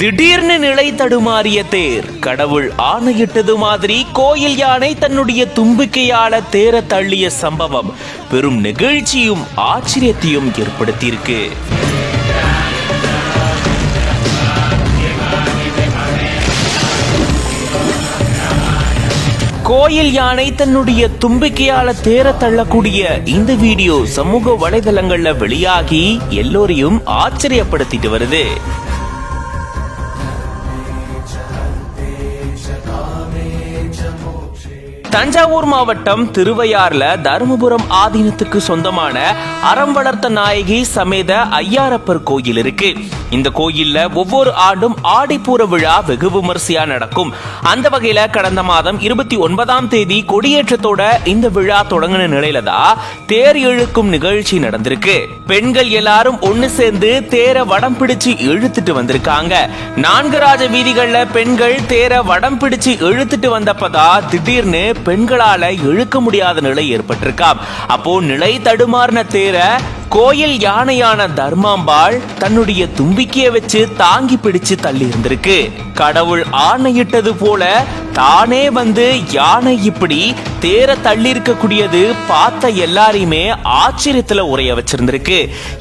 திடீர்னு நிலை தடுமாறிய தேர். கடவுள் ஆணையிட்டது மாதிரி கோயில் யானை தன்னுடைய தும்பிக்கையால தேர தள்ளிய சம்பவம் பெரும் நெகிழ்ச்சியும் ஆச்சரியத்தையும் ஏற்படுத்தியிருக்கு. கோயில் யானை தன்னுடைய தும்பிக்கையால தேர தள்ளக்கூடிய இந்த வீடியோ சமூக வலைதளங்கள்ல வெளியாகி எல்லோரையும் ஆச்சரியப்படுத்திட்டு வருது. தஞ்சாவூர் மாவட்டம் திருவையாறுல தருமபுரம் ஆதீனத்துக்கு சொந்தமான அறம் வளர்த்த நாயகி சமேத ஐயாரப்பர் கோயில் இருக்கு. இந்த கோயில்ல ஒவ்வொரு ஆண்டும் ஆடிப்பூர விழா வெகு விமர்சையா நடக்கும். அந்த வகையில கடந்த மாதம் 29ஆம் தேதி கொடியேற்றத்தோட இந்த விழா தொடங்கின நிலையில தான் தேர் இழுக்கும் நிகழ்ச்சி நடந்திருக்கு. பெண்கள் எல்லாரும் ஒண்ணு சேர்ந்து தேர வடம் பிடிச்சு இழுத்துட்டு வந்திருக்காங்க. 4 ராஜ வீதிகள்ல பெண்கள் தேர வடம் பிடிச்சு இழுத்துட்டு வந்தப்பதான் திடீர்னு பெண்களால இழுக்க முடியாத நிலை ஏற்பட்டிருக்காம். அப்போ நிலை தடுமாறின தேர கோயில் யானையான தர்மாம்பாள் தன்னுடைய தும்பிக்கையை வச்சு தாங்கி பிடிச்சு தள்ளி இருந்திருக்கு. கடவுள் ஆணையிட்டது போல தானே வந்து யானை இப்படி தேர தள்ளி இருக்கக்கூடியது பார்த்த எல்லாரையுமே ஆச்சரியத்துல உரைய வச்சிருந்திருக்கு.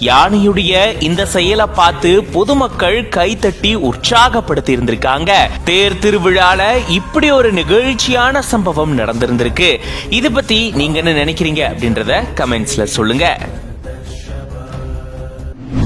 யானையுடைய இந்த செயலை பார்த்து பொதுமக்கள் கைத்தட்டி உற்சாகப்படுத்தி இருந்திருக்காங்க. தேர் திருவிழால இப்படி ஒரு நிகழ்ச்சியான சம்பவம் நடந்திருந்திருக்கு. இது பத்தி நீங்க என்ன நினைக்கிறீங்க அப்படின்றத கமெண்ட்ஸ்ல சொல்லுங்க.